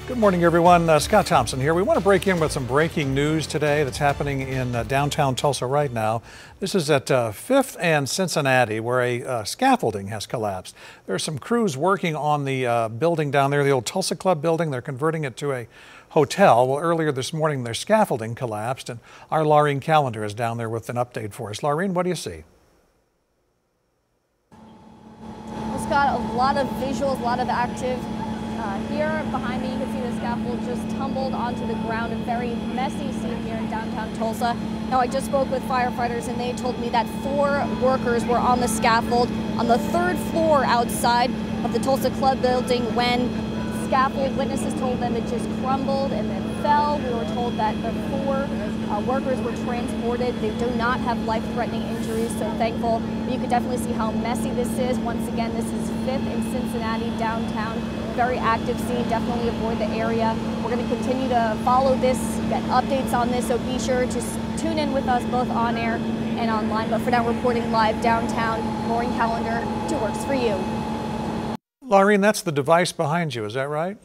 Good morning, everyone. Scott Thompson here. We want to break in with some breaking news today that's happening in downtown Tulsa right now. This is at 5th and Cincinnati, where a scaffolding has collapsed. There are some crews working on the building down there, the old Tulsa Club building. They're converting it to a hotel. Well, earlier this morning, their scaffolding collapsed, and our Laureen Callender is down there with an update for us. Laureen, what do you see? Well, Scott, a lot of visuals, a lot of active. Here behind me, you can see the scaffold just tumbled onto the ground. A very messy scene here in downtown Tulsa. Now, I just spoke with firefighters, and they told me that 4 workers were on the scaffold on the 3rd floor outside of the Tulsa Club building when scaffold witnesses told them it just crumbled and then fell. We were told that the 4 workers were transported. They do not have life-threatening injuries, so thankful. But you can definitely see how messy this is. Once again, this is 5th and Cincinnati downtown. Very active scene. Definitely avoid the area. We're going to continue to follow this, get updates on this, so be sure to tune in with us both on air and online. But for now, reporting live downtown, Laureen Callender, 2 Works for You. Laureen, that's the device behind you, is that right?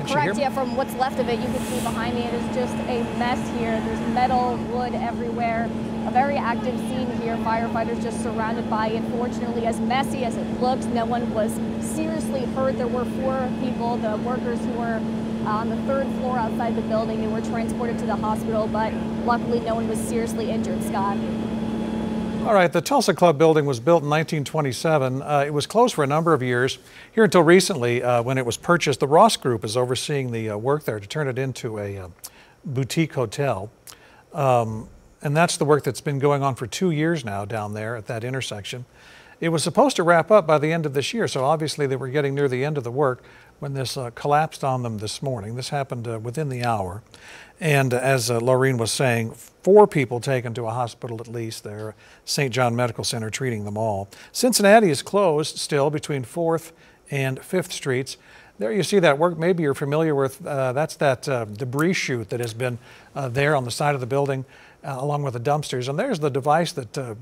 Correct, yeah, from what's left of it, you can see behind me, it is just a mess here. There's metal, wood everywhere. A very active scene here. Firefighters just surrounded by it. Fortunately, as messy as it looks, no one was seriously hurt. There were 4 people, the workers who were on the 3rd floor outside the building. They were transported to the hospital, but luckily no one was seriously injured, Scott. All right, the Tulsa Club building was built in 1927. It was closed for a number of years, here until recently when it was purchased. The Ross Group is overseeing the work there to turn it into a boutique hotel. And that's the work that's been going on for 2 years now down there at that intersection. It was supposed to wrap up by the end of this year, so obviously they were getting near the end of the work when this collapsed on them this morning. This happened within the hour. And as Laureen was saying, 4 people taken to a hospital at least there, St. John Medical Center treating them all. Cincinnati is closed still between 4th and 5th Streets. There you see that work. Maybe you're familiar with, that's that debris chute that has been there on the side of the building along with the dumpsters. And there's the device that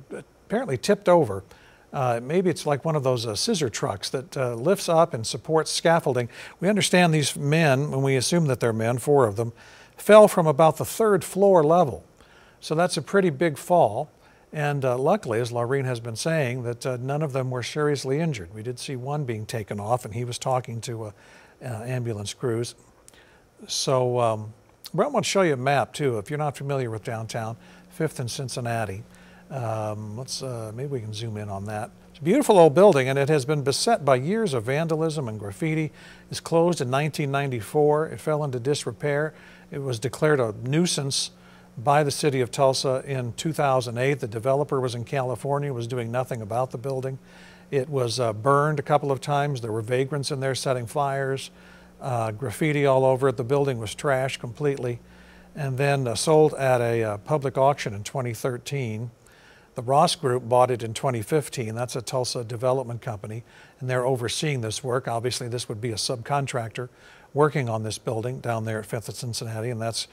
apparently tipped over. Maybe it's like one of those scissor trucks that lifts up and supports scaffolding. We understand these men, when we assume that they're men, 4 of them, fell from about the 3rd floor level. So that's a pretty big fall. And luckily, as Laureen has been saying, that none of them were seriously injured. We did see one being taken off, and he was talking to ambulance crews. So I want to show you a map, too, if you're not familiar with downtown, 5th and Cincinnati. Maybe we can zoom in on that. It's a beautiful old building, and it has been beset by years of vandalism and graffiti. It's closed in 1994. It fell into disrepair. It was declared a nuisance by the city of Tulsa in 2008. The developer was in California, was doing nothing about the building. It was burned a couple of times. There were vagrants in there setting fires, graffiti all over it. The building was trashed completely, and then sold at a public auction in 2013. The Ross Group bought it in 2015. That's a Tulsa development company, and they're overseeing this work. Obviously, this would be a subcontractor working on this building down there at 5th and Cincinnati, and that's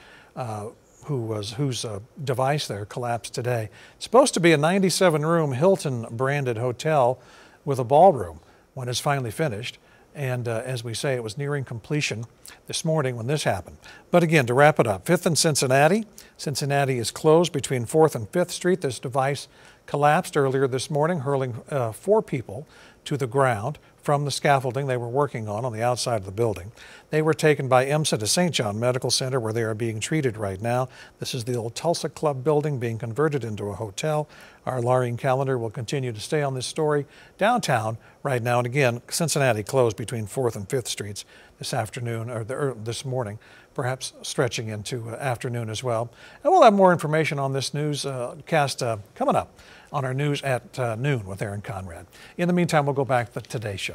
whose device there collapsed today. It's supposed to be a 97-room Hilton-branded hotel with a ballroom when it's finally finished. And as we say, it was nearing completion this morning when this happened. But again, to wrap it up, 5th and Cincinnati. Cincinnati is closed between 4th and 5th Street. This device collapsed earlier this morning, hurling 4 people to the ground from the scaffolding they were working on the outside of the building. They were taken by EMSA to St. John Medical Center, where they are being treated right now. This is the old Tulsa Club building being converted into a hotel. Our Laureen Callender will continue to stay on this story downtown right now. And again, Cincinnati closed between 4th and 5th Streets this afternoon, or this morning, perhaps stretching into afternoon as well. And we'll have more information on this newscast coming up on our news at noon with Aaron Conrad. In the meantime, we'll go back to today's show.